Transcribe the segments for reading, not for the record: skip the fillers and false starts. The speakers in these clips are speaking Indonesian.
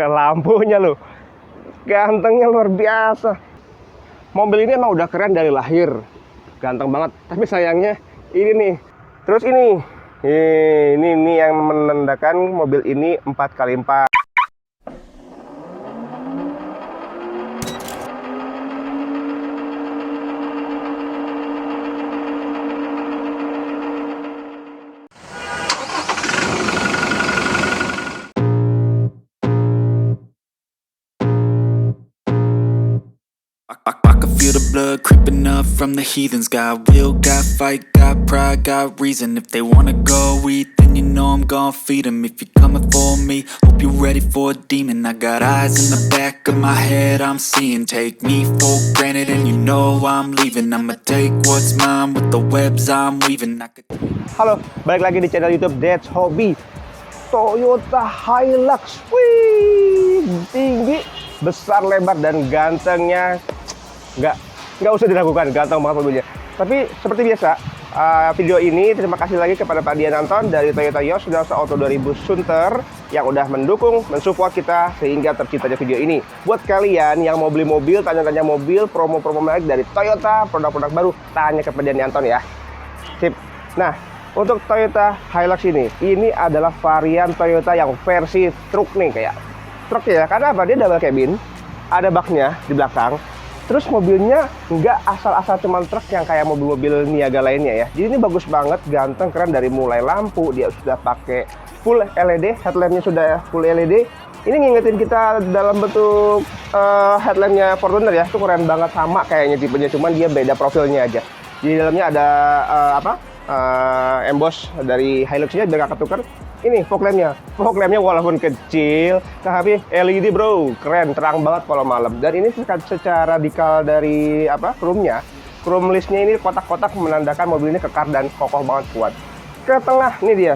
ke lampunya loh. Gantengnya luar biasa. Mobil ini emang udah keren dari lahir. Ganteng banget. Tapi sayangnya ini nih. Terus ini yang menandakan mobil ini 4x4. I can feel the blood creeping up from the heathens. Got will, got fight, got pride, got reason. If they wanna go eat, then you know I'm gon' feed them. If you're coming for me, hope you're ready for a demon. I got eyes in the back of my head, I'm seeing. Take me for granted and you know I'm leaving. I'ma take what's mine with the webs I'm weaving. Halo, balik lagi di channel YouTube Dad's Hobby. Toyota Hilux, wih, tinggi, besar, lebar, dan gantengnya nggak usah diragukan, ganteng banget mobilnya. Tapi seperti biasa, video ini terima kasih lagi kepada Pak Dian Anton dari Toyota Yost Sunarso Auto 2000 Sunter yang udah mendukung, mensupport kita sehingga terciptanya video ini. Buat kalian yang mau beli mobil, tanya-tanya mobil, promo-promo menarik dari Toyota, produk-produk baru, tanya ke Pak Dian Anton ya. Sip. Nah, untuk Toyota Hilux ini adalah varian Toyota yang versi truk nih, kayak truk ya. Karena apa? Dia double cabin, ada baknya di belakang. Terus mobilnya nggak asal-asal cuman truk yang kayak mobil-mobil niaga lainnya ya. Jadi ini bagus banget, ganteng, keren. Dari mulai lampu, dia sudah pakai full LED, headlampnya sudah full LED. Ini ngingetin kita dalam bentuk headlampnya Fortuner ya. Itu keren banget, sama kayaknya tipenya, cuman dia beda profilnya aja. Di dalamnya ada emboss dari Hilux-nya biar gak ketukar. Ini fog lampnya walaupun kecil tapi LED bro, keren, terang banget kalau malam. Dan ini secara dikal dari chrome listnya ini kotak-kotak menandakan mobil ini kekar dan kokoh banget, kuat. Ke tengah nih dia,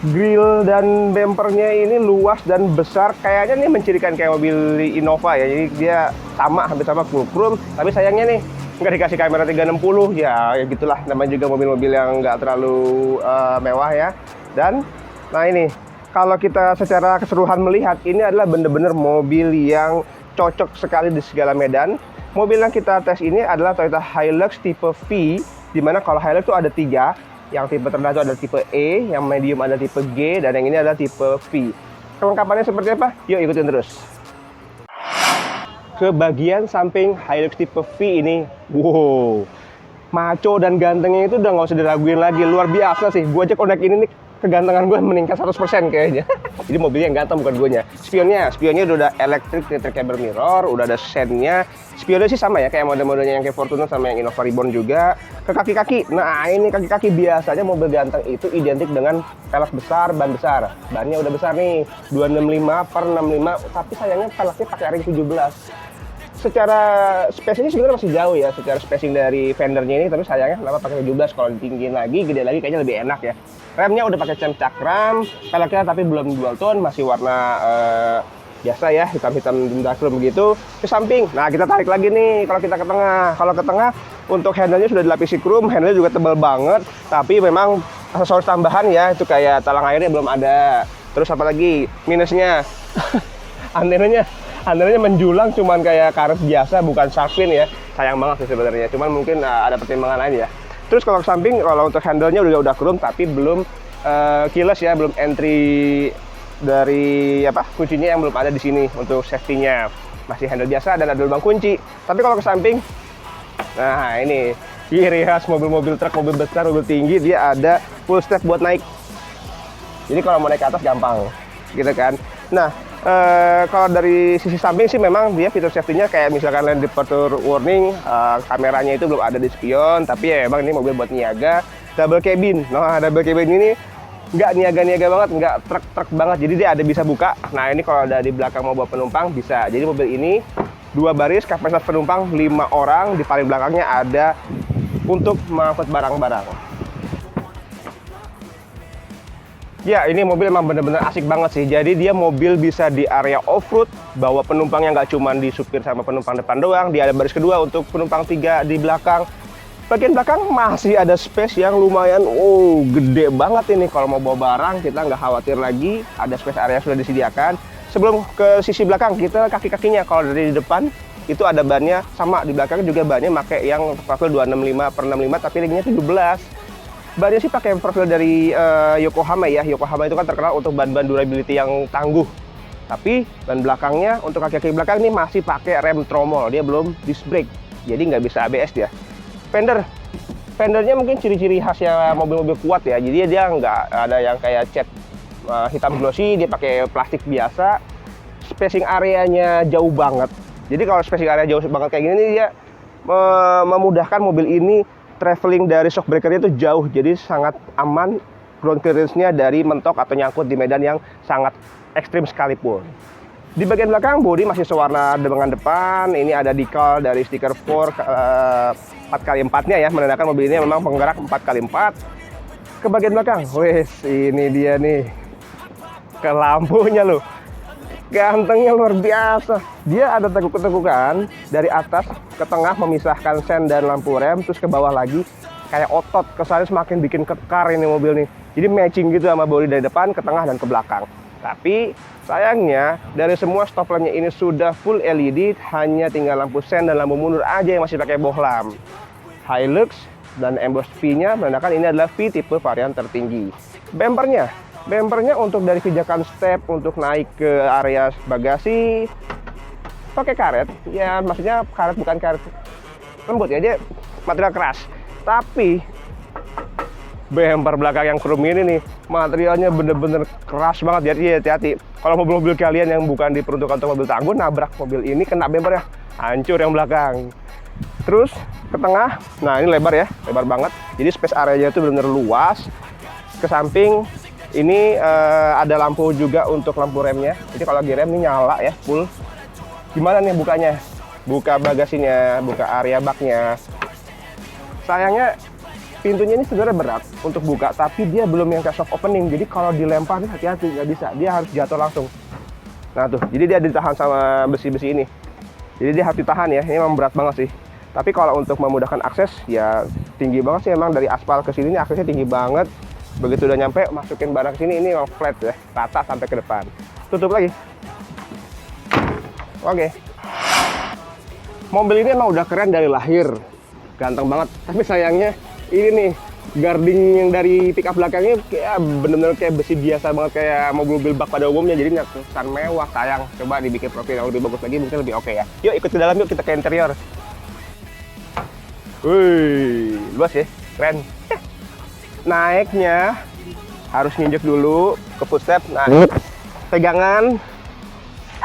grill dan bempernya ini luas dan besar, kayaknya nih mencirikan kayak mobil Innova ya. Jadi dia hampir sama full chrome, tapi sayangnya nih nggak dikasih kamera 360 ya gitulah, namanya juga mobil-mobil yang nggak terlalu mewah ya. Dan nah ini, kalau kita secara keseluruhan melihat, ini adalah bener-bener mobil yang cocok sekali di segala medan. Mobil yang kita tes ini adalah Toyota Hilux tipe V, dimana kalau Hilux itu ada 3. Yang tipe terendah itu ada tipe E, yang medium ada tipe G, dan yang ini adalah tipe V. Kelengkapannya seperti apa? Yuk ikutin terus. Ke bagian samping Hilux tipe V ini, wow, maco dan gantengnya itu udah nggak usah diraguin lagi, luar biasa sih. Gue aja kalau naik ini nih, kegantengan gue meningkat 100% kayaknya. Jadi mobilnya yang ganteng bukan guanya. Spionnya udah electric retractable mirror, udah ada sennya. Spionnya sih sama ya kayak model-modelnya yang kayak Fortuner sama yang Innova Reborn juga. Ke kaki-kaki, nah ini kaki-kaki biasanya mobil ganteng itu identik dengan velg besar, ban besar. Bannya udah besar nih, 265/65, tapi sayangnya velgnya pakai ring 17. Secara spacing sebenarnya masih jauh ya, secara spacing dari fendernya ini, tapi sayangnya kenapa pakai 17, kalau ditinggiin lagi, gede lagi kayaknya lebih enak ya. Remnya udah pakai cam cakram, velgnya tapi belum dual tone, masih warna biasa ya, hitam-hitam dark begitu. Ke samping, nah kita tarik lagi nih kalau kita ke tengah. Kalau ke tengah, untuk handle-nya sudah dilapisi chrome, handle juga tebal banget, tapi memang aksesoris tambahan ya, itu kayak talang airnya belum ada. Terus apa lagi minusnya? Antenanya menjulang, cuman kayak karet biasa, bukan shark fin ya. Sayang banget sih sebenarnya, cuman mungkin ada pertimbangan lain ya. Terus kalau ke samping, kalau untuk handle-nya udah chrome, tapi belum keyless ya, belum entry dari kuncinya yang belum ada di sini untuk safety-nya. Masih handle biasa dan ada lubang kunci. Tapi kalau ke samping, nah ini ciri khas mobil-mobil truk, mobil besar, mobil tinggi, dia ada full step buat naik. Jadi kalau mau naik ke atas gampang, gitu kan. Nah, kalau dari sisi samping sih memang dia fitur safety-nya kayak misalkan lane departure warning, kameranya itu belum ada di spion, tapi ya emang ini mobil buat niaga. Double cabin, nah double cabin ini nggak niaga-niaga banget, nggak truk-truk banget, jadi dia ada bisa buka. Nah ini kalau ada di belakang mau bawa penumpang bisa. Jadi mobil ini 2 baris, kapasitas penumpang 5 orang, di paling belakangnya ada untuk mengangkut barang-barang. Ya, ini mobil emang bener-bener asik banget sih. Jadi dia mobil bisa di area off-road, bawa penumpang yang nggak cuma di supir sama penumpang depan doang. Dia ada baris kedua untuk penumpang 3 di belakang. Bagian belakang masih ada space yang lumayan, gede banget ini. Kalau mau bawa barang, kita nggak khawatir lagi. Ada space area sudah disediakan. sebelum ke sisi belakang, kita kaki-kakinya kalau dari depan itu ada bannya sama, di belakang juga bannya pakai yang profil 265/65 tapi ringnya 17. Bannya sih pakai profil dari Yokohama ya. Yokohama itu kan terkenal untuk ban-ban durability yang tangguh. Tapi ban belakangnya untuk kaki-kaki belakang ini masih pakai rem tromol, dia belum disc brake, jadi nggak bisa ABS dia. Fendernya mungkin ciri-ciri khasnya mobil-mobil kuat ya, jadi dia nggak ada yang kayak cat hitam glossy, dia pakai plastik biasa. Spacing areanya jauh banget, jadi kalau spacing area jauh banget kayak gini nih, dia memudahkan mobil ini traveling dari shock breakernya itu jauh, jadi sangat aman ground clearance-nya dari mentok atau nyangkut di medan yang sangat ekstrim sekalipun. Di bagian belakang bodi masih sewarna dengan depan. Ini ada decal dari stiker 4x4-nya ya, menandakan mobil ini memang penggerak 4x4. Ke bagian belakang, wes ini dia nih, ke lampunya loh, gantengnya luar biasa. Dia ada tekuk-tekukan dari atas ke tengah memisahkan sen dan lampu rem, terus ke bawah lagi kayak otot, kesannya semakin bikin kekar ini mobil nih. Jadi matching gitu sama bodi dari depan, ke tengah dan ke belakang. Tapi sayangnya dari semua stop lampnya ini sudah full LED, hanya tinggal lampu sen dan lampu mundur aja yang masih pakai bohlam. Hilux dan emboss V-nya menandakan ini adalah V tipe varian tertinggi. Bempernya untuk dari pijakan step untuk naik ke area bagasi pakai karet. Ya maksudnya karet bukan karet lembut ya, dia material keras. Tapi bemper belakang yang chrome ini nih, materialnya bener-bener keras banget, jadi hati-hati. Kalau mobil-mobil kalian yang bukan diperuntukkan untuk mobil tangguh, nabrak mobil ini, kena bempernya, hancur yang belakang. Terus ke tengah, nah ini lebar ya, lebar banget. Jadi space area-nya itu bener-bener luas. Ke samping, ini ada lampu juga untuk lampu remnya. Jadi kalau lagi rem ini nyala ya, full. Gimana nih bukanya? Buka bagasinya, buka area baknya. Sayangnya pintunya ini sebenarnya berat untuk buka, tapi dia belum yang kayak soft opening. Jadi kalau dilempar nih hati-hati, nggak bisa, dia harus jatuh langsung. Nah tuh, jadi dia ditahan sama besi-besi ini. Jadi dia harus ditahan ya, ini memang berat banget sih. Tapi kalau untuk memudahkan akses, ya tinggi banget sih emang, dari aspal ke sini ini aksesnya tinggi banget. Begitu udah nyampe, masukin barang ke sini, ini memang flat ya, rata sampai ke depan. Tutup lagi. Oke. Mobil ini emang udah keren dari lahir, ganteng banget. Tapi sayangnya ini nih, guarding yang dari pickup belakangnya kayak bener-bener kayak besi biasa banget, kayak mobil-mobil bak pada umumnya, jadi nggak kesan mewah. Sayang, coba dibikin profil yang lebih bagus lagi, mungkin lebih oke ya. Yuk ikut ke dalam yuk, kita ke interior. Wih, luas ya, keren. Naiknya harus nginjek dulu ke footstep. Nah, pegangan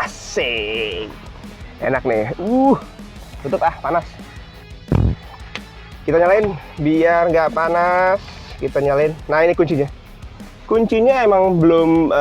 asik, enak nih. Tutup panas. Kita nyalain biar nggak panas. Kita nyalain. Nah ini kuncinya. Kuncinya emang belum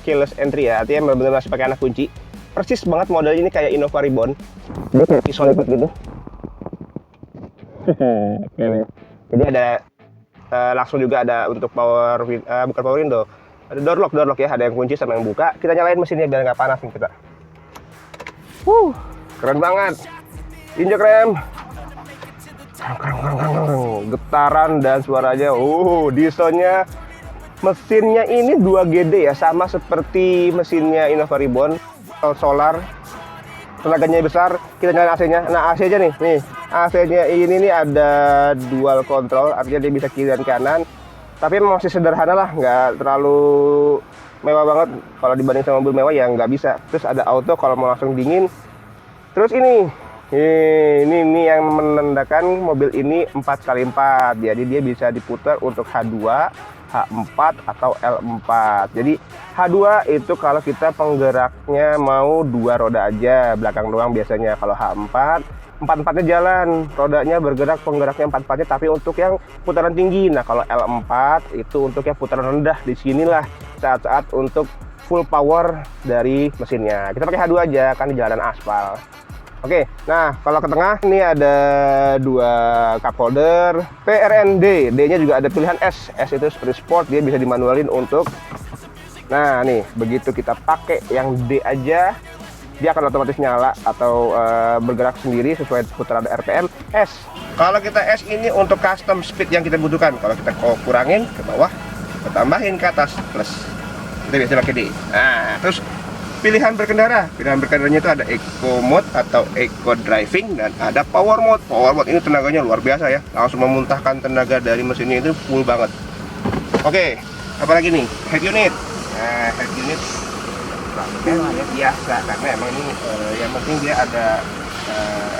keyless entry ya, artinya benar-benar masih pakai anak kunci. Persis banget model ini kayak Innova Reborn. Dia kayak pisau lipat gitu. Jadi ada langsung juga ada untuk power bukan power window, ada door lock ya, ada yang kunci sama yang buka. Kita nyalain mesinnya biar nggak panas nih kita. Keren banget. Injek rem. Getaran dan suaranya. Dieselnya, mesinnya ini 2GD ya, sama seperti mesinnya Innova Reborn, solar. Tenaganya besar. Kita nyalain AC-nya. Nah AC aja nih, AC-nya ini nih ada dual control, artinya dia bisa kiri dan kanan. Tapi memang masih sederhana lah, nggak terlalu mewah banget. Kalau dibanding sama mobil mewah ya nggak bisa. Terus ada auto kalau mau langsung dingin. Terus ini yang menandakan mobil ini 4x4. Jadi dia bisa diputar untuk H2, H4 atau L4. Jadi H2 itu kalau kita penggeraknya mau 2 roda aja, belakang doang biasanya. Kalau H4, 4-4-nya jalan, rodanya bergerak, penggeraknya 4-4-nya tapi untuk yang putaran tinggi. Nah kalau L4 itu untuk yang putaran rendah. Di sinilah saat-saat untuk full power dari mesinnya. Kita pakai H2 aja kan di jalanan aspal. Oke, nah kalau ke tengah ini ada 2 cup holder, PRND, D-nya juga ada pilihan S. S itu seperti sport, dia bisa dimanualin untuk. Nah nih, begitu kita pakai yang D aja, dia akan otomatis nyala atau bergerak sendiri sesuai putaran RPM. S, kalau kita S ini untuk custom speed yang kita butuhkan. Kalau kita kurangin ke bawah, kita tambahin ke atas plus. kita biasa pakai D. Nah, terus pilihan berkendaranya itu ada Eco Mode atau Eco Driving dan ada Power Mode. Power Mode ini tenaganya luar biasa ya, langsung memuntahkan tenaga dari mesinnya itu full banget. Oke, apalagi nih, head unit. Nah, head unit ya biasa karena emang ini yang penting dia ada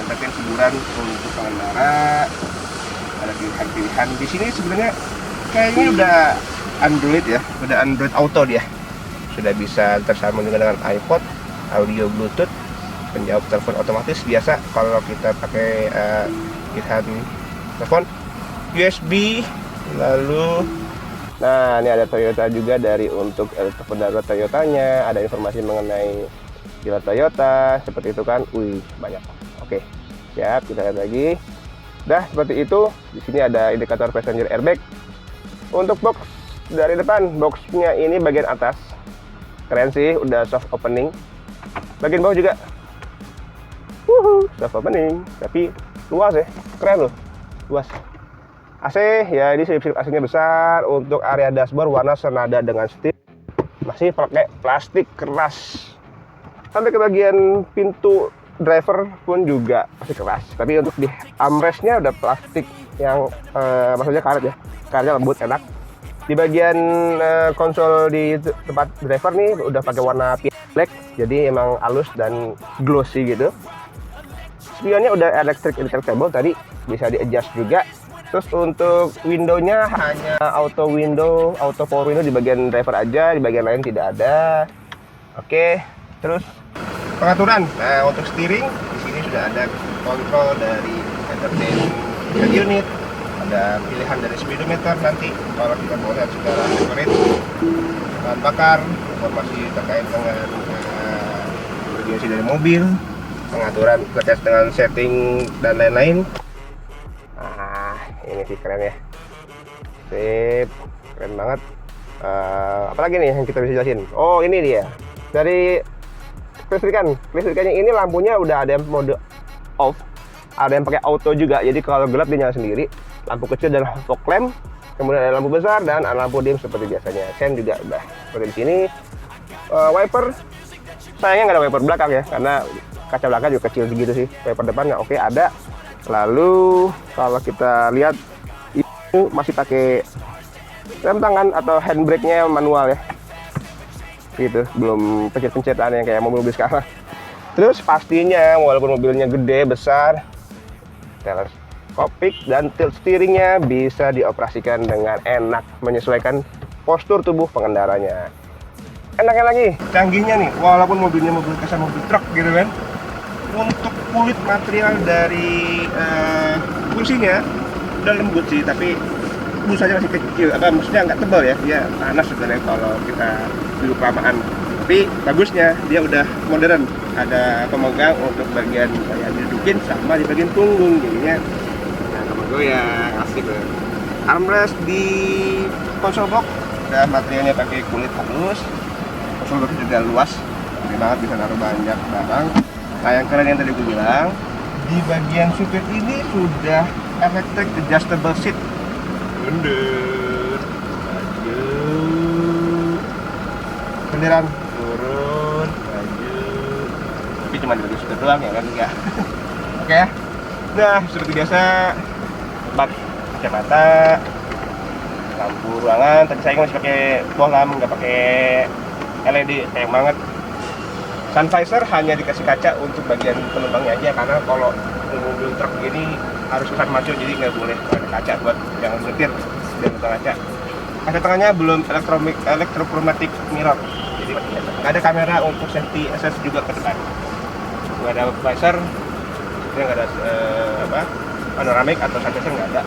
entertain hiburan untuk pengendara. Ada pilihan-pilihan di sini sebenarnya kayaknya udah Android ya, udah Android Auto dia. Sudah bisa tersambung dengan iPod, audio Bluetooth, penjawab telepon otomatis biasa kalau kita pakai pilihan telepon, USB, lalu nah ini ada Toyota juga dari untuk telepon darurat Toyotanya, ada informasi mengenai dealer Toyota seperti itu kan, wih banyak. Oke, siap, kita lihat lagi. Dah seperti itu. Di sini ada indikator passenger airbag. Untuk box dari depan, boxnya ini bagian atas keren sih, udah soft opening. Bagian bawah juga soft opening, tapi luas ya, keren loh, luas. AC ya, ini sirip AC-nya besar. Untuk area dashboard warna senada dengan steel, masih pakai plastik keras. Sampai ke bagian pintu driver pun juga masih keras. Tapi untuk di armrestnya udah plastik yang maksudnya karet ya, karetnya lembut enak. Di bagian konsol di tempat driver nih udah pakai warna black, jadi emang halus dan glossy gitu. Spionnya udah electric detachable tadi, bisa di adjust juga. Terus untuk windownya hanya auto window, auto power window di bagian driver aja, di bagian lain tidak ada. Oke, terus pengaturan. Nah, untuk steering di sini sudah ada kontrol dari entertainment unit, ada pilihan dari speedometer nanti kalau kita mau lihat secara accurate, bahan bakar, informasi terkait dengan urgensi dari mobil, pengaturan terkait dengan setting dan lain-lain. Ini sih keren ya, sip, keren banget. Apalagi nih yang kita bisa jelasin? Oh ini dia, dari kelistrikannya ini lampunya udah ada yang mode off, ada yang pakai auto juga, jadi kalau gelap dia nyala sendiri. Lampu kecil dan fog lamp, kemudian ada lampu besar dan ada lampu dim seperti biasanya. Sen juga udah seperti di sini. Wiper, sayangnya nggak ada wiper belakang ya, karena kaca belakang juga kecil segitu sih. Wiper depan nggak oke ada. Lalu kalau kita lihat itu masih pakai rem tangan atau handbrake-nya manual ya, gitu, belum pencet-pencetan yang kayak mobil sekarang. Terus pastinya walaupun mobilnya gede besar, teleskopik dan tilt steeringnya bisa dioperasikan dengan enak, menyesuaikan postur tubuh pengendaranya. Enaknya lagi, canggihnya nih, walaupun mobilnya mobil kesan mobil truk gitu kan, untuk kulit material dari kursinya udah lembut sih, tapi busanya masih kecil, maksudnya nggak tebal ya, dia panas sebenarnya kalau kita duduk kelamaan. Tapi bagusnya dia udah modern, ada pemegang untuk bagian yang didudukin sama di bagian punggung, jadinya nah goyang, asik loh. Armrest di konsol box udah materialnya pakai kulit halus, konsol box juga luas, gede banget, bisa naruh banyak barang. Nah yang keren yang tadi gue bilang, di bagian supir ini sudah electric adjustable seat. Mundur, maju, beneran turun, maju. Tapi cuma di bagian supir doang ya kan, enggak. Oke ya. Nah seperti biasa, bak kacamata, lampu ruangan. Tadi saya masih pakai bohlam, nggak pakai LED, sayang banget. Sun visor hanya dikasih kaca untuk bagian penumpangnya aja, karena kalau mobil truk ini harus besar maju, jadi nggak boleh ada kaca buat yang nyetir dan buka kaca. Kaca tengahnya belum electrochromatic mirror, jadi nggak ada kamera untuk safety access juga ke depan. Nggak ada visor, dia nggak ada panoramik atau sun visor nggak ada,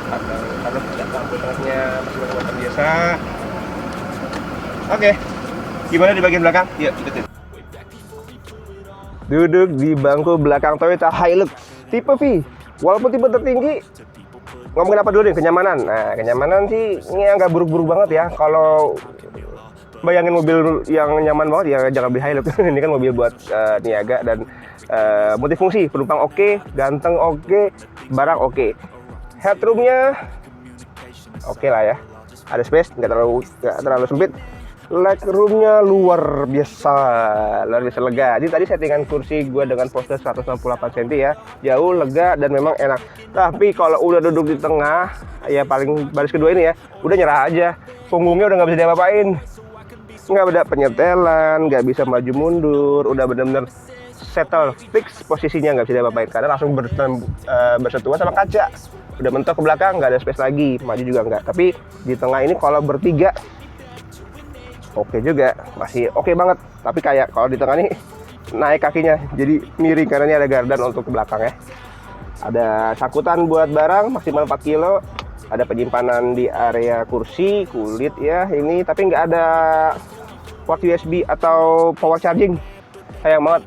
karena tidak, lampu tengahnya masih buatan biasa. Oke, gimana di bagian belakang? Yuk ikutin. Duduk di bangku belakang Toyota Hilux tipe V, walaupun tipe tertinggi. Ngomongin apa dulu nih, kenyamanan. Nah kenyamanan sih ini nggak buruk-buruk banget ya. Kalau bayangin mobil yang nyaman banget ya jangan beli Hilux. Ini kan mobil buat niaga dan multifungsi. Penumpang oke, ganteng oke, barang oke. Headroomnya oke lah ya, ada space, nggak terlalu sempit. Legroomnya luar biasa lega. Jadi tadi settingan kursi gue dengan pose 168 cm ya, jauh, lega, dan memang enak. Tapi kalau udah duduk di tengah, ya paling baris kedua ini ya, udah nyerah aja. Punggungnya udah nggak bisa diapa-apain, nggak ada penyetelan, nggak bisa maju mundur, udah bener-bener settle fix posisinya, nggak bisa diapa-apain karena langsung bersentuhan sama kaca. Udah mentok ke belakang, nggak ada space lagi, maju juga nggak. Tapi di tengah ini kalau bertiga oke juga, masih oke banget. Tapi kayak kalau di tengah nih naik kakinya jadi miring karena ini ada gardan untuk ke belakang ya. Ada sakutan buat barang maksimal 4 kilo. Ada penyimpanan di area kursi, kulit ya ini. Tapi nggak ada port USB atau power charging, sayang banget.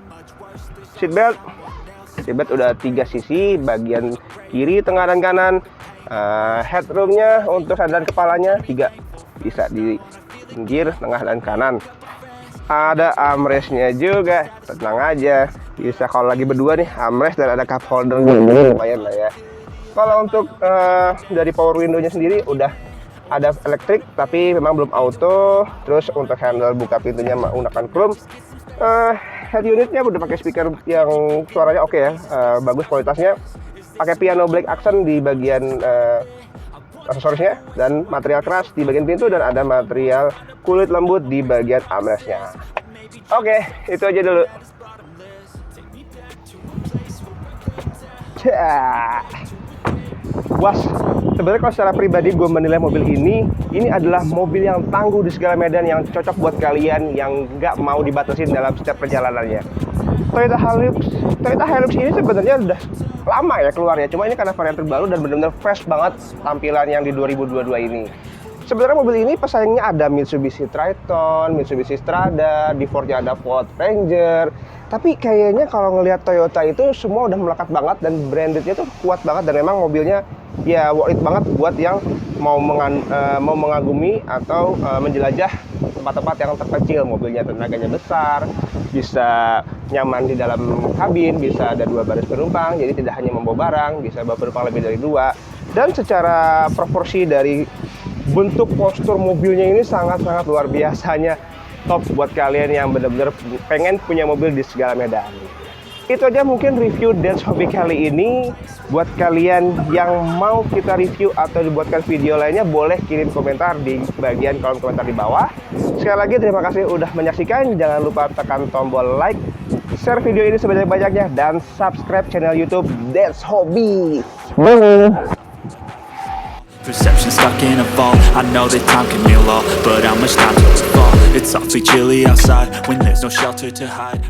Seatbelt udah 3 sisi, bagian kiri, tengah, dan kanan. Headroomnya untuk sandaran kepalanya 3, bisa di pinggir, tengah, dan kanan. Ada armrestnya juga, tenang aja, bisa kalau lagi berdua nih, armrest dan ada cup holder, lumayan lah ya. Kalau untuk dari power window-nya sendiri udah ada elektrik tapi memang belum auto. Terus untuk handle buka pintunya menggunakan chrome. Head unitnya udah pakai speaker yang suaranya oke ya, bagus kualitasnya. Pakai piano black accent di bagian aksesorisnya, dan material keras di bagian pintu, dan ada material kulit lembut di bagian armrestnya. Oke, itu aja dulu. Was, sebenarnya kalau secara pribadi gue menilai mobil ini adalah mobil yang tangguh di segala medan, yang cocok buat kalian yang nggak mau dibatasin dalam setiap perjalanannya. Toyota Hilux ini sebenarnya udah lama ya keluarnya, cuma ini karena varian terbaru dan benar-benar fresh banget tampilan yang di 2022 ini. Sebenarnya mobil ini pesaingnya ada Mitsubishi Triton, Mitsubishi Strada, di Ford-nya ada Ford Ranger. Tapi kayaknya kalau ngelihat Toyota itu semua udah melekat banget dan brandednya tuh kuat banget, dan memang mobilnya ya worth it banget buat yang mau mengagumi atau menjelajah tempat-tempat yang terpencil. Mobilnya tenaganya besar, bisa nyaman di dalam kabin, bisa ada 2 baris penumpang, jadi tidak hanya membawa barang, bisa bawa penumpang lebih dari 2. Dan secara proporsi dari bentuk postur mobilnya ini sangat-sangat luar biasanya top buat kalian yang benar-benar pengen punya mobil di segala medan. Itu aja mungkin review Dance Hobby kali ini. Buat kalian yang mau kita review atau dibuatkan video lainnya, boleh kirim komentar di bagian kolom komentar di bawah. Sekali lagi terima kasih udah menyaksikan. Jangan lupa tekan tombol like, share video ini sebanyak-banyaknya, dan subscribe channel YouTube Dance Hobby. Perception stuck in a vault. I know that time can heal all, but how much time till it fall? It's awfully chilly outside when there's no shelter to hide.